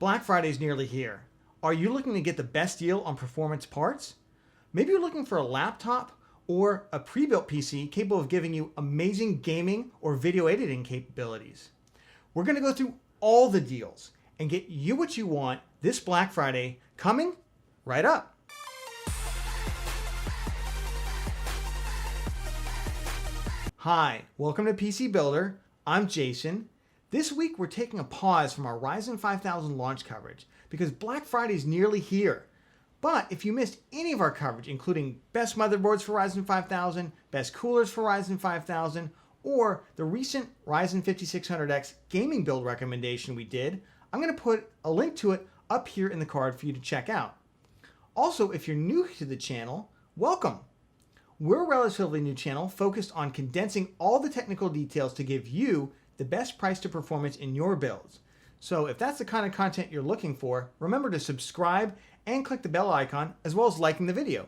Black Friday is nearly here. Are you looking to get the best deal on performance parts? Maybe you're looking for a laptop or a pre-built PC capable of giving you amazing gaming or video editing capabilities. We're going to go through all the deals and get you what you want this Black Friday, coming right up. Hi, welcome to PC Builder. I'm Jason. This week we're taking a pause from our Ryzen 5000 launch coverage because Black Friday is nearly here. But if you missed any of our coverage, including best motherboards for Ryzen 5000, best coolers for Ryzen 5000, or the recent Ryzen 5600X gaming build recommendation we did, I'm going to put a link to it up here in the card for you to check out. Also, if you're new to the channel, welcome. We're a relatively new channel focused on condensing all the technical details to give you the best price to performance in your builds. So if that's the kind of content you're looking for, remember to subscribe and click the bell icon, as well as liking the video.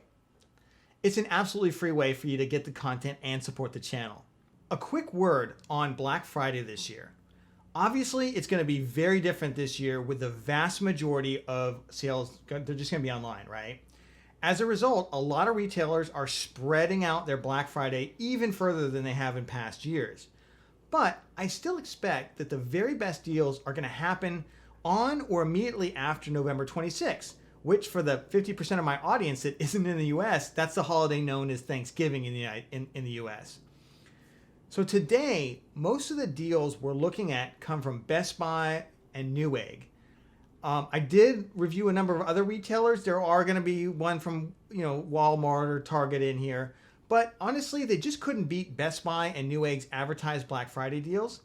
It's an absolutely free way for you to get the content and support the channel. A quick word on Black Friday this year. Obviously, it's going to be very different this year with the vast majority of sales, they're just going to be online, right? As a result, a lot of retailers are spreading out their Black Friday even further than they have in past years. But I still expect that the very best deals are going to happen on or immediately after November 26th, which for the 50% of my audience that isn't in the US, that's the holiday known as Thanksgiving in the US. So today, most of the deals we're looking at come from Best Buy and Newegg. I did review a number of other retailers. There are going to be one from Walmart or Target in here. But honestly, they just couldn't beat Best Buy and Newegg's advertised Black Friday deals.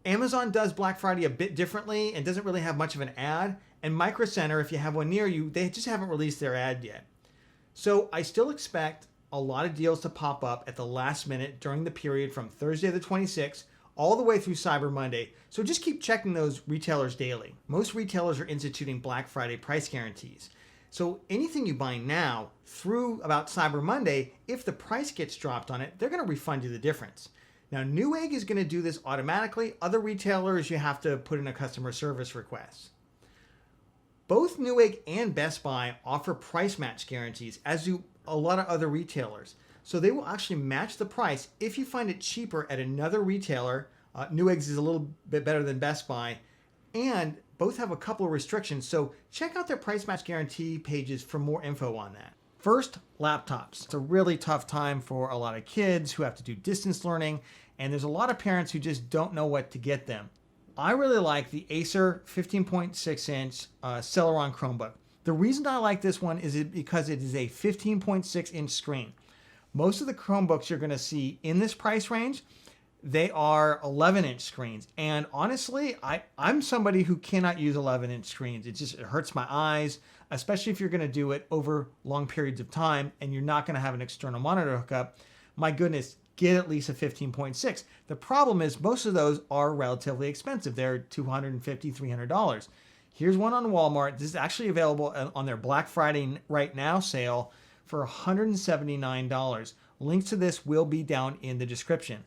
Amazon does Black Friday a bit differently and doesn't really have much of an ad. And Micro Center, if you have one near you, they just haven't released their ad yet. So I still expect a lot of deals to pop up at the last minute during the period from Thursday the 26th all the way through Cyber Monday. So just keep checking those retailers daily. Most retailers are instituting Black Friday price guarantees. So anything you buy now through about Cyber Monday, if the price gets dropped on it, they're going to refund you the difference. Now, Newegg is going to do this automatically. Other retailers, you have to put in a customer service request. Both Newegg and Best Buy offer price match guarantees, as do a lot of other retailers. So they will actually match the price if you find it cheaper at another retailer. Newegg's is a little bit better than Best Buy, and both have a couple of restrictions, so check out their price match guarantee pages for more info on that. First, laptops. It's a really tough time for a lot of kids who have to do distance learning, and there's a lot of parents who just don't know what to get them. I really like the Acer 15.6-inch Celeron Chromebook. The reason I like this one is because it is a 15.6-inch screen. Most of the Chromebooks you're going to see in this price range, they are 11-inch screens. And honestly, I'm somebody who cannot use 11-inch screens. It hurts my eyes, especially if you're going to do it over long periods of time and you're not going to have an external monitor hookup. My goodness, get at least a 15.6. The problem is most of those are relatively expensive. They're $250, $300. Here's one on Walmart. This is actually available on their Black Friday Right Now sale for $179. Links to this will be down in the description,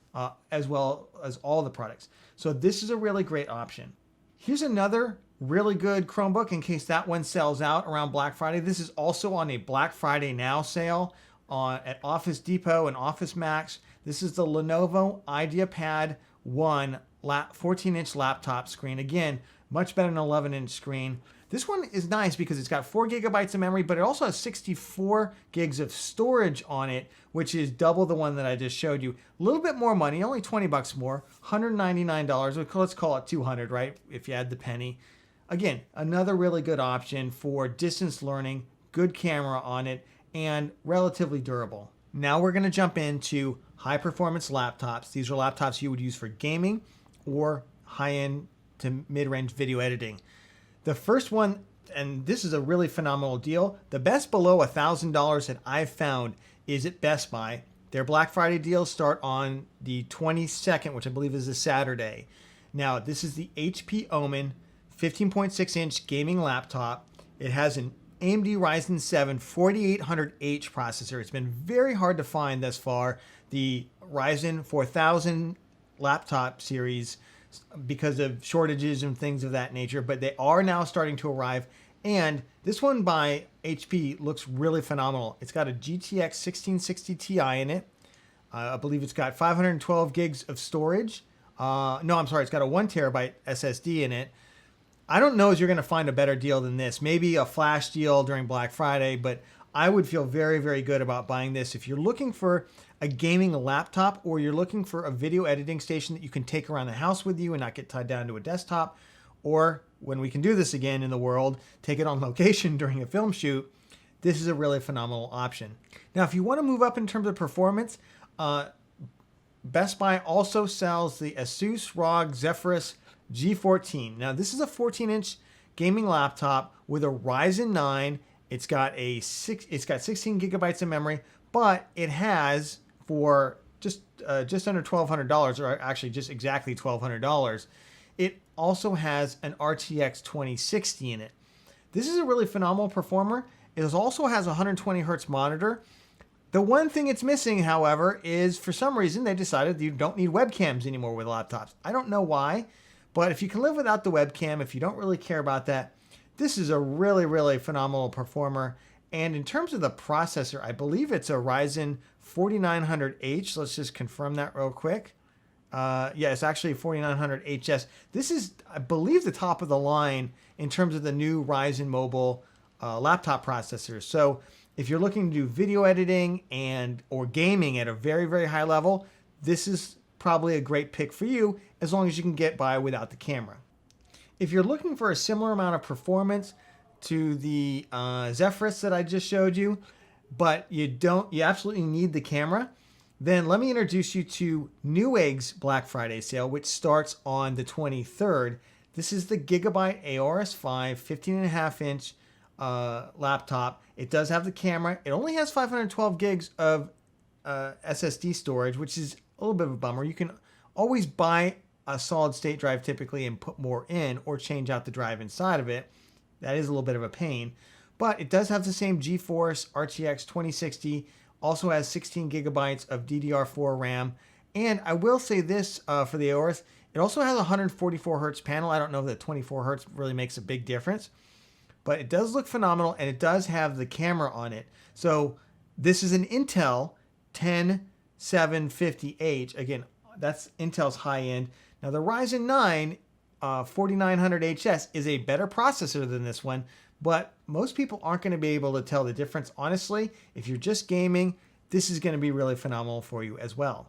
as well as all the products. So this is a really great option. Here's another really good Chromebook in case that one sells out around Black Friday. This is also on a Black Friday Now sale at Office Depot and Office Max. This is the Lenovo IdeaPad 1 14-inch laptop screen. Again, much better than an 11-inch screen. This one is nice because it's got 4 gigabytes of memory, but it also has 64 gigs of storage on it, which is double the one that I just showed you. A little bit more money, only 20 bucks more, $199. Let's call it 200, right? If you add the penny. Again, another really good option for distance learning, good camera on it, and relatively durable. Now we're going to jump into high performance laptops. These are laptops you would use for gaming or high-end to mid-range video editing. The first one, and this is a really phenomenal deal, the best below $1,000 that I've found is at Best Buy. Their Black Friday deals start on the 22nd, which I believe is a Saturday. Now, this is the HP Omen 15.6-inch gaming laptop. It has an AMD Ryzen 7 4800H processor. It's been very hard to find thus far. The Ryzen 4000 laptop series because of shortages and things of that nature, but they are now starting to arrive. And this one by HP looks really phenomenal. It's got a GTX 1660 Ti in it. I believe it's got 512 gigs of storage. No, I'm sorry, it's got a 1 terabyte SSD in it. I don't know if you're going to find a better deal than this. Maybe a flash deal during Black Friday, but I would feel very, very good about buying this. If you're looking for a gaming laptop, or you're looking for a video editing station that you can take around the house with you and not get tied down to a desktop, or when we can do this again in the world, take it on location during a film shoot, this is a really phenomenal option. Now, if you want to move up in terms of performance, Best Buy also sells the Asus ROG Zephyrus G14. Now, this is a 14-inch gaming laptop with a Ryzen 9. It's got 16 gigabytes of memory, but it has, for just under $1,200, or actually just exactly $1,200, it also has an RTX 2060 in it. This is a really phenomenal performer. It also has a 120 hertz monitor. The one thing it's missing, however, is for some reason they decided you don't need webcams anymore with laptops. I don't know why, but if you can live without the webcam, if you don't really care about that, this is a really, really phenomenal performer. And in terms of the processor, I believe it's a Ryzen 4900H. Let's just confirm that real quick. Yeah, it's actually 4900HS. This is, I believe, the top of the line in terms of the new Ryzen mobile laptop processors. So if you're looking to do video editing or gaming at a very, very high level, this is probably a great pick for you, as long as you can get by without the camera. If you're looking for a similar amount of performance to the Zephyrus that I just showed you, but you absolutely need the camera, then let me introduce you to Newegg's Black Friday sale, which starts on the 23rd. This is the Gigabyte Aorus 5 15.5-inch laptop. It does have the camera. It only has 512 gigs of SSD storage, which is a little bit of a bummer. You can always buy a solid state drive typically and put more in, or change out the drive inside of it. That is a little bit of a pain, but it does have the same GeForce RTX 2060, also has 16 gigabytes of DDR4 RAM. And I will say this for the Aorus, it also has a 144 hertz panel. I don't know if that 24 hertz really makes a big difference, but it does look phenomenal, and it does have the camera on it. So this is an Intel 10750H. Again, that's Intel's high end. Now the Ryzen 9 4900HS is a better processor than this one, but most people aren't going to be able to tell the difference. Honestly, if you're just gaming, this is going to be really phenomenal for you as well.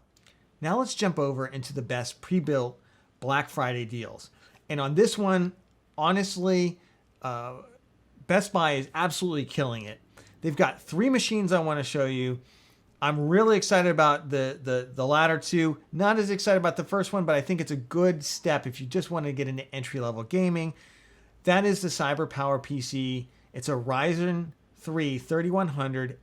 Now let's jump over into the best pre-built Black Friday deals. And on this one, honestly, Best Buy is absolutely killing it. They've got 3 machines I want to show you. I'm really excited about the latter two. Not as excited about the first one, but I think it's a good step if you just want to get into entry-level gaming. That is the CyberPower PC. It's a Ryzen 3 3100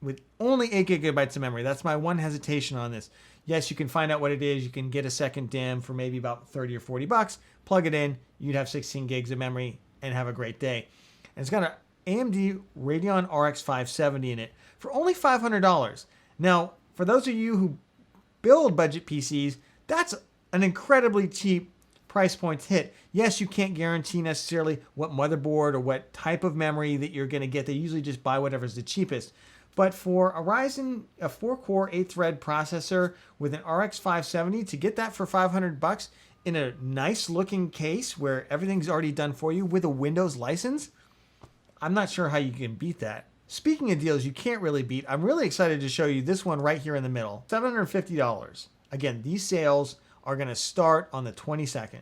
with only 8 gigabytes of memory. That's my one hesitation on this. Yes, you can find out what it is. You can get a second DIMM for maybe about 30 or 40 bucks. Plug it in. You'd have 16 gigs of memory and have a great day. And it's got an AMD Radeon RX 570 in it for only $500. Now, for those of you who build budget PCs, that's an incredibly cheap price point to hit. Yes, you can't guarantee necessarily what motherboard or what type of memory that you're going to get. They usually just buy whatever's the cheapest. But for a Ryzen, a 4-core 8-thread processor with an RX 570, to get that for $500 in a nice looking case where everything's already done for you with a Windows license, I'm not sure how you can beat that. Speaking of deals you can't really beat, I'm really excited to show you this one right here in the middle. $750. Again, these sales are going to start on the 22nd.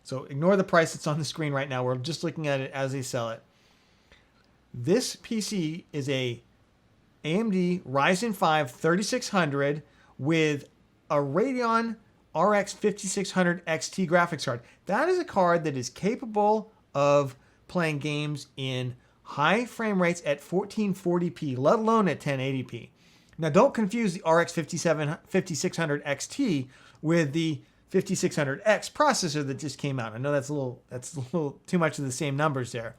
So ignore the price that's on the screen right now. We're just looking at it as they sell it. This PC is a AMD Ryzen 5 3600 with a Radeon RX 5600 XT graphics card. That is a card that is capable of playing games in high frame rates at 1440p, let alone at 1080p. Now, don't confuse the RX 5600 XT with the 5600X processor that just came out. I know that's a little too much of the same numbers there.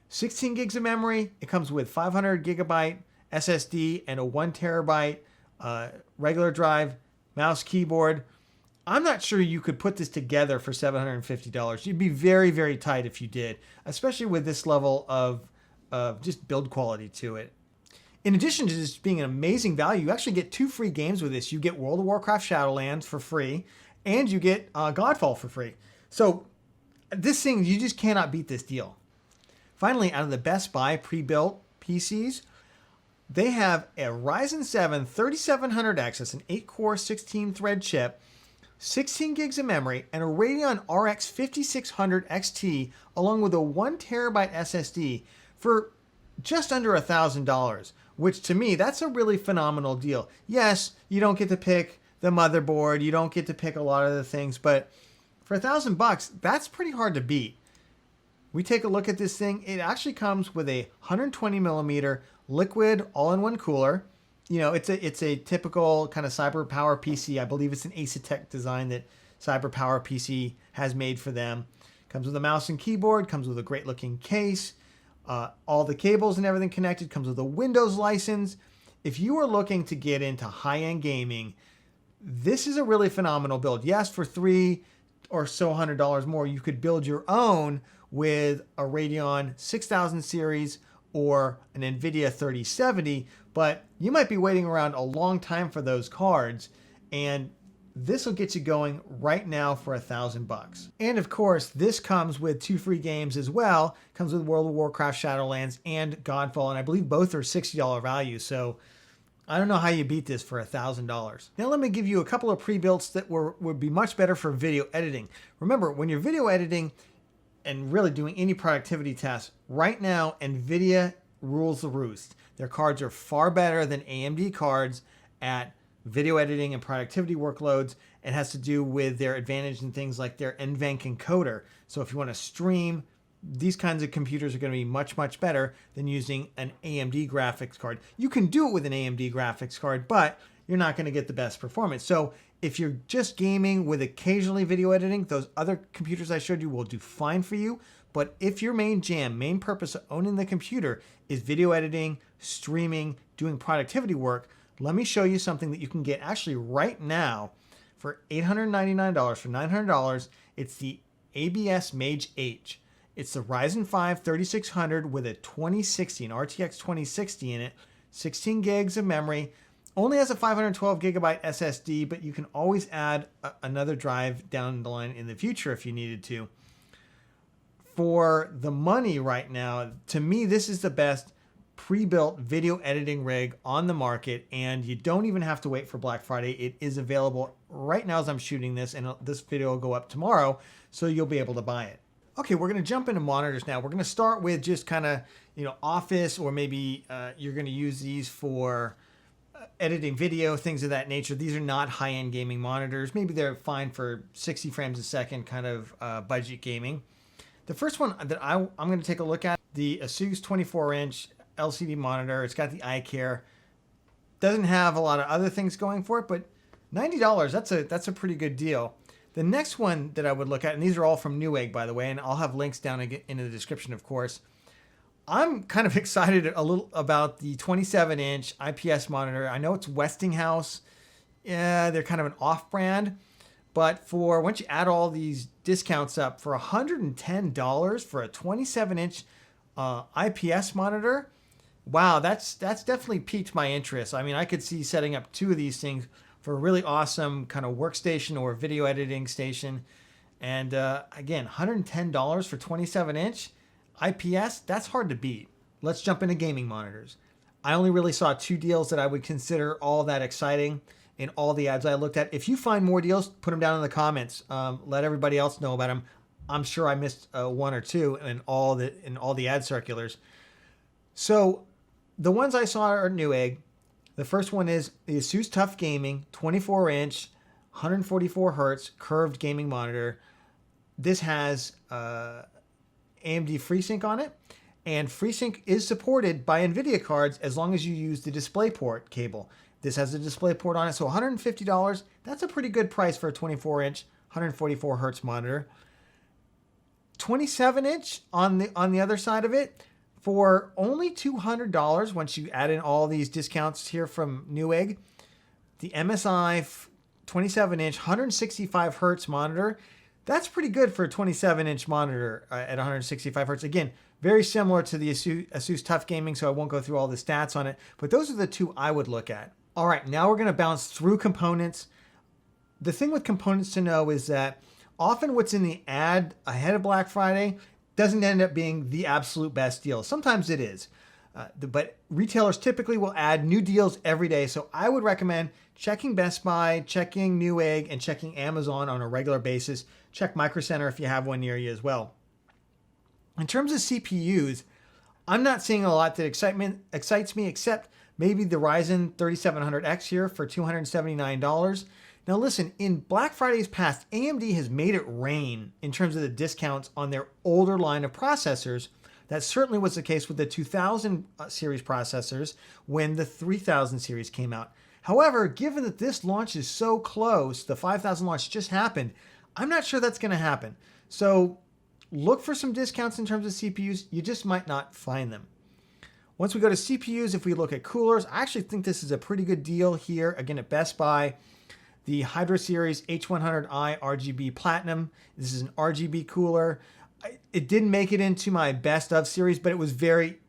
16 gigs of memory. It comes with 500 gigabyte SSD and a 1 terabyte regular drive, mouse, keyboard. I'm not sure you could put this together for $750. You'd be very, very tight if you did, especially with this level of just build quality to it. In addition to just being an amazing value, you actually get 2 free games with this. You get World of Warcraft Shadowlands for free, and you get Godfall for free. So this thing, you just cannot beat this deal. Finally, out of the Best Buy pre-built PCs, they have a Ryzen 7 3700X, that's an 8-core, 16-thread chip, 16 gigs of memory, and a Radeon RX 5600 XT, along with a 1TB SSD for just under $1,000, which to me, that's a really phenomenal deal. Yes, you don't get to pick the motherboard, you don't get to pick a lot of the things, but for $1,000, that's pretty hard to beat. We take a look at this thing. It actually comes with a 120 millimeter liquid all-in-one cooler. You know, it's a typical kind of CyberPower PC. I believe it's an Acer design that CyberPower PC has made for them. Comes with a mouse and keyboard, comes with a great looking case, all the cables and everything connected, comes with a Windows license. If you are looking to get into high-end gaming, this is a really phenomenal build. Yes, for $300 or so more, you could build your own with a Radeon 6000 series or an NVIDIA 3070, but you might be waiting around a long time for those cards, and this will get you going right now for $1,000. And of course, this comes with 2 free games as well. Comes with World of Warcraft Shadowlands and Godfall, and I believe both are $60 value, so I don't know how you beat this for $1,000. Now let me give you a couple of pre-builts that would be much better for video editing. Remember, when you're video editing and really doing any productivity tasks, right now NVIDIA rules the roost. Their cards are far better than AMD cards at video editing and productivity workloads. It has to do with their advantage in things like their NVENC encoder. So if you want to stream, these kinds of computers are going to be much, much better than using an AMD graphics card. You can do it with an AMD graphics card, but you're not going to get the best performance. So if you're just gaming with occasionally video editing, those other computers I showed you will do fine for you. But if your main purpose of owning the computer is video editing, streaming, doing productivity work, let me show you something that you can get actually right now for $899, for $900. It's the ABS Mage H. It's the Ryzen 5 3600 with a 2060, an RTX 2060 in it, 16 gigs of memory, only has a 512 gigabyte SSD, but you can always add another drive down the line in the future if you needed to. For the money right now, to me, this is the best pre-built video editing rig on the market, and you don't even have to wait for Black Friday. It is available right now as I'm shooting this, and this video will go up tomorrow, so you'll be able to buy it. Okay, we're going to jump into monitors now. We're going to start with just kind of, office, or maybe you're going to use these for editing video, things of that nature. These are not high-end gaming monitors. Maybe they're fine for 60 frames a second kind of budget gaming. The first one that I'm going to take a look at, the Asus 24-inch LCD monitor. It's got the eye care. Doesn't have a lot of other things going for it, but $90, that's a pretty good deal. The next one that I would look at, and these are all from Newegg, by the way, and I'll have links down in the description, of course. I'm kind of excited a little about the 27-inch IPS monitor. I know it's Westinghouse. Yeah, they're kind of an off-brand. But for once you add all these discounts up, for $110 for a 27-inch IPS monitor, wow, that's definitely piqued my interest. I mean, I could see setting up 2 of these things for a really awesome kind of workstation or video editing station. And again, $110 for 27-inch IPS, that's hard to beat. Let's jump into gaming monitors. I only really saw 2 deals that I would consider all that exciting in all the ads I looked at. If you find more deals, put them down in the comments. Let everybody else know about them. I'm sure I missed 1 or 2 in all the ad circulars. So the ones I saw are Newegg. The first one is the Asus TUF Gaming 24-inch, 144 hertz curved gaming monitor. This has AMD FreeSync on it, and FreeSync is supported by NVIDIA cards as long as you use the DisplayPort cable. This has a DisplayPort on it, so $150, that's a pretty good price for a 24-inch, 144 hertz monitor. 27-inch on the other side of it, for only $200, once you add in all these discounts here from Newegg. The MSI 27-inch 165 hertz monitor. That's pretty good for a 27-inch monitor at 165 hertz. Again, very similar to the Asus Tough Gaming, so I won't go through all the stats on it, but those are the two I would look at. All right, now we're going to bounce through components. The thing with components to know is that often what's in the ad ahead of Black Friday doesn't end up being the absolute best deal. Sometimes it is, but retailers typically will add new deals every day. So I would recommend checking Best Buy, checking Newegg, and checking Amazon on a regular basis. Check Micro Center if you have one near you as well. In terms of CPUs, I'm not seeing a lot that excites me, except maybe the Ryzen 3700X here for $279. Now listen, in Black Fridays past, AMD has made it rain in terms of the discounts on their older line of processors. That certainly was the case with the 2000 series processors when the 3000 series came out. However, given that this launch is so close, the 5000 launch just happened, I'm not sure that's going to happen. So look for some discounts in terms of CPUs. You just might not find them. Once we go to CPUs, if we look at coolers, I actually think this is a pretty good deal here. Again, at Best Buy, the Hydra Series H100i RGB Platinum. This is an RGB cooler. It didn't make it into my best of series, but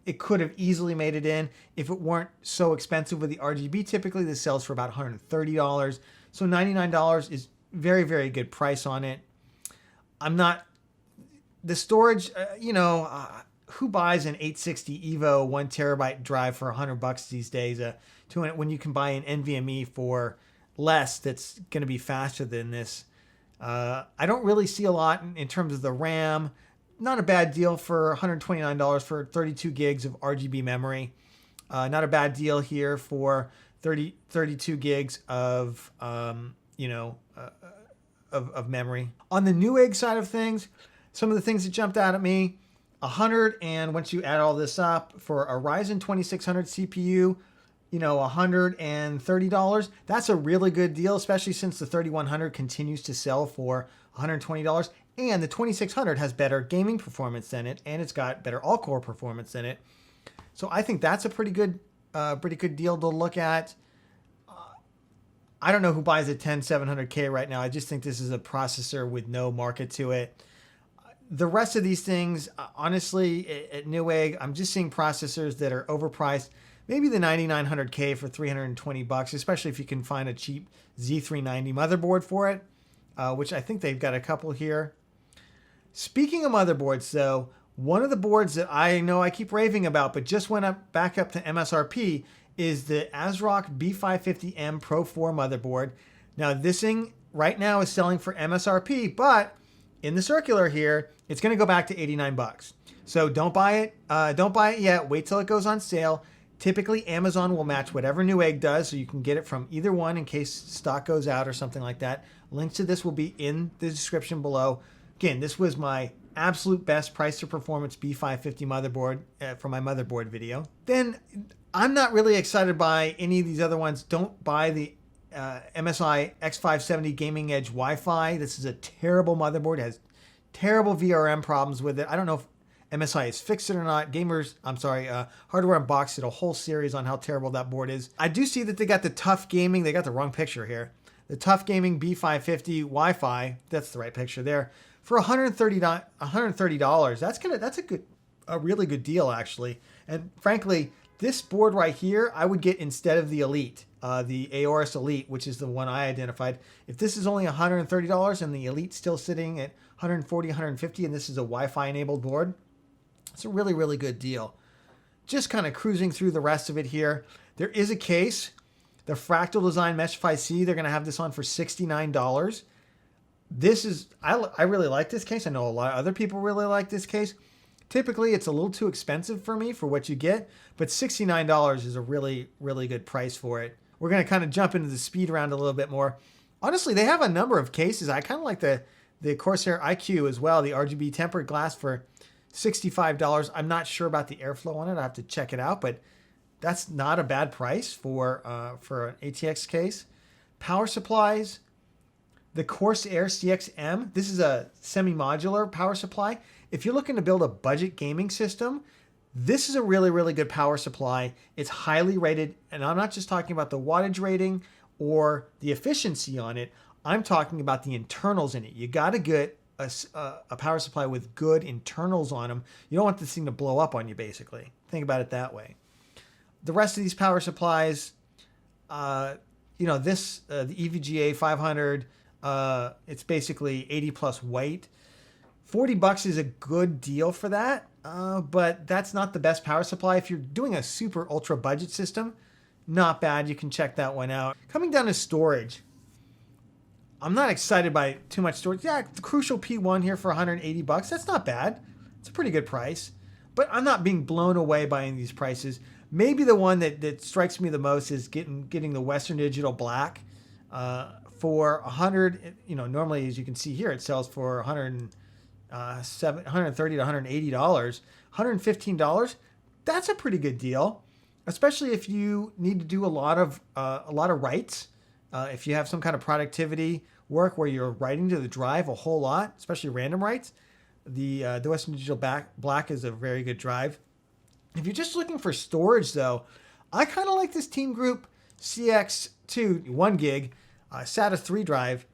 it could have easily made it in if it weren't so expensive with the RGB. Typically, this sells for about $130. So $99 is very, very good price on it. The storage, who buys an 860 EVO 1 terabyte drive for $100 these days when you can buy an NVMe for less that's going to be faster than this? I don't really see a lot in terms of the RAM. Not a bad deal for $129 for 32 gigs of RGB memory. Not a bad deal here for 32 gigs of memory. On the Newegg side of things, some of the things that jumped out at me, and once you add all this up, for a Ryzen 2600 CPU, $130. That's a really good deal, especially since the 3100 continues to sell for $120. And the 2600 has better gaming performance than it, and it's got better all-core performance than it. So I think that's a pretty good deal to look at. I don't know who buys a 10700K right now. I just think this is a processor with no market to it. The rest of these things, honestly, at Newegg, I'm just seeing processors that are overpriced. Maybe the 9900K for $320, especially if you can find a cheap Z390 motherboard for it, which I think they've got a couple here. Speaking of motherboards, though, one of the boards that I know I keep raving about, but just went back up to MSRP, is the ASRock B550M Pro 4 motherboard. Now, this thing right now is selling for MSRP, but in the circular here, it's going to go back to $89. So don't buy it. Don't buy it yet. Wait till it goes on sale. Typically, Amazon will match whatever Newegg does, so you can get it from either one in case stock goes out or something like that. Links to this will be in the description below. Again, this was my absolute best price to performance B550 motherboard for my motherboard video. Then I'm not really excited by any of these other ones. Don't buy the MSI X570 Gaming Edge Wi-Fi. This is a terrible motherboard. It has terrible VRM problems with it. I don't know if MSI has fixed it or not. Hardware Unboxed did a whole series on how terrible that board is. I do see that they got the Tough Gaming. They got the wrong picture here. The Tough Gaming B550 Wi-Fi. That's the right picture there. For $130. That's a really good deal, actually. And frankly, this board right here, I would get instead of the Elite, the Aorus Elite, which is the one I identified. If this is only $130 and the Elite's still sitting at $140, $150, and this is a Wi-Fi enabled board, it's a really, really good deal. Just kind of cruising through the rest of it here. There is a case, the Fractal Design Mesh 5C. They're going to have this on for $69. I really like this case. I know a lot of other people really like this case. Typically, it's a little too expensive for me for what you get, but $69 is a really, really good price for it. We're going to kind of jump into the speed round a little bit more. Honestly, they have a number of cases. I kind of like the Corsair IQ as well, the RGB tempered glass for $65. I'm not sure about the airflow on it. I have to check it out, but that's not a bad price for an ATX case. Power supplies, the Corsair CX-M. This is a semi-modular power supply. If you're looking to build a budget gaming system, this is a really, really good power supply. It's highly rated, and I'm not just talking about the wattage rating or the efficiency on it. I'm talking about the internals in it. You got to get a power supply with good internals on them. You don't want this thing to blow up on you, basically. Think about it that way. The rest of these power supplies, the EVGA 500, it's basically 80 plus weight. $40 is a good deal for that, but that's not the best power supply. If you're doing a super ultra budget system, not bad. You can check that one out. Coming down to storage, I'm not excited by too much storage. Yeah, the Crucial P1 here for $180. That's not bad. It's a pretty good price, but I'm not being blown away by any of these prices. Maybe the one that strikes me the most is getting the Western Digital Black for $100. Normally, as you can see here, it sells for $130 to $180. $115. That's a pretty good deal, especially if you need to do a lot of writes. If you have some kind of productivity work where you're writing to the drive a whole lot, especially random writes, the Western Digital Black is a very good drive. If you're just looking for storage, though, I kind of like this Team Group CX2 1 gig SATA 3 drive.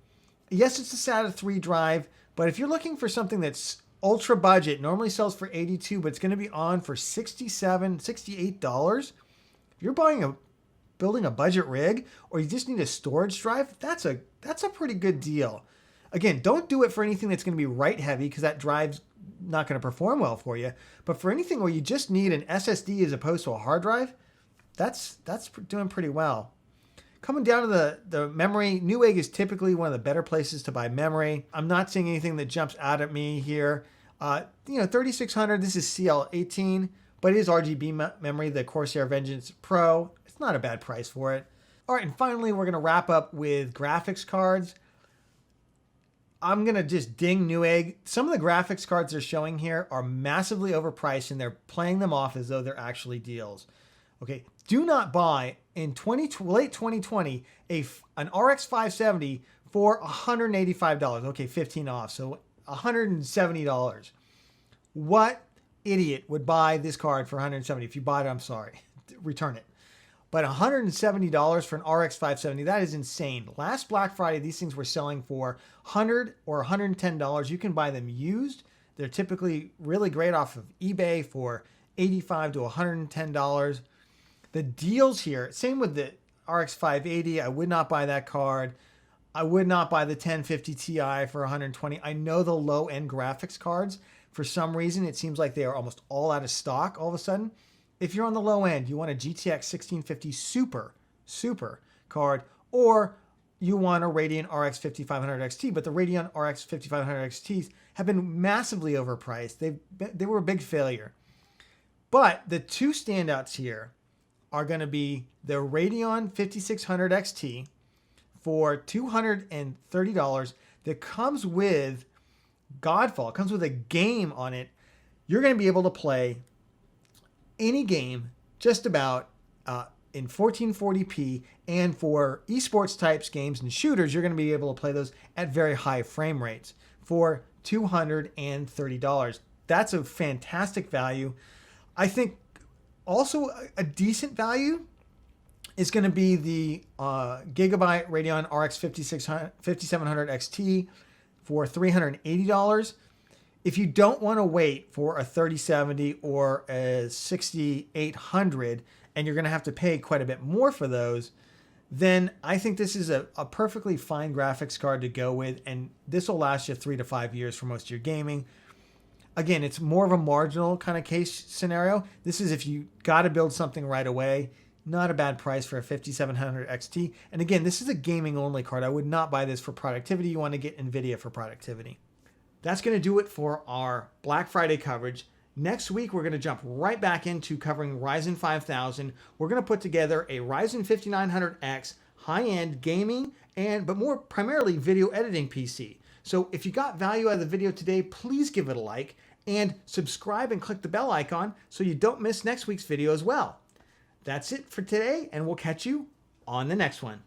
Yes, it's a SATA 3 drive, but if you're looking for something that's ultra budget, normally sells for $82, but it's going to be on for $67, $68. If you're building a budget rig, or you just need a storage drive, that's a pretty good deal. Again, don't do it for anything that's going to be write heavy, because that drive's not going to perform well for you. But for anything where you just need an SSD as opposed to a hard drive, that's doing pretty well. Coming down to the memory, Newegg is typically one of the better places to buy memory. I'm not seeing anything that jumps out at me here. 3600, this is CL18, but it is RGB memory, the Corsair Vengeance Pro. It's not a bad price for it. All right, and finally, we're going to wrap up with graphics cards. I'm going to just ding Newegg. Some of the graphics cards they're showing here are massively overpriced, and they're playing them off as though they're actually deals. Okay, do not buy in late 2020 an RX 570 for $185. Okay, 15 off, so $170. What idiot would buy this card for $170? If you bought it, I'm sorry, return it. But $170 for an RX 570, that is insane. Last Black Friday, these things were selling for $100 or $110. You can buy them used. They're typically really great off of eBay for $85 to $110. The deals here, same with the RX 580. I would not buy that card. I would not buy the 1050 Ti for $120. I know the low-end graphics cards, for some reason, it seems like they are almost all out of stock all of a sudden. If you're on the low end, you want a GTX 1650 Super card, or you want a Radeon RX 5500 XT, but the Radeon RX 5500 XTs have been massively overpriced. They were a big failure. But the two standouts here are going to be the Radeon 5600 XT for $230 that comes with Godfall. It comes with a game on it. You're going to be able to play any game just about in 1440p, and for esports types games and shooters, you're going to be able to play those at very high frame rates for $230. That's a fantastic value. I think also a decent value is going to be the Gigabyte Radeon RX 5700 XT for $380. If you don't want to wait for a 3070 or a 6800, and you're going to have to pay quite a bit more for those, then I think this is a perfectly fine graphics card to go with, and this will last you 3 to 5 years for most of your gaming. Again, it's more of a marginal kind of case scenario. This is if you got to build something right away. Not a bad price for a 5700 XT. And again, this is a gaming only card. I would not buy this for productivity. You want to get NVIDIA for productivity. That's going to do it for our Black Friday coverage. Next week, we're going to jump right back into covering Ryzen 5000. We're going to put together a Ryzen 5900X high-end gaming but more primarily video editing PC. So if you got value out of the video today, please give it a like and subscribe and click the bell icon so you don't miss next week's video as well. That's it for today, and we'll catch you on the next one.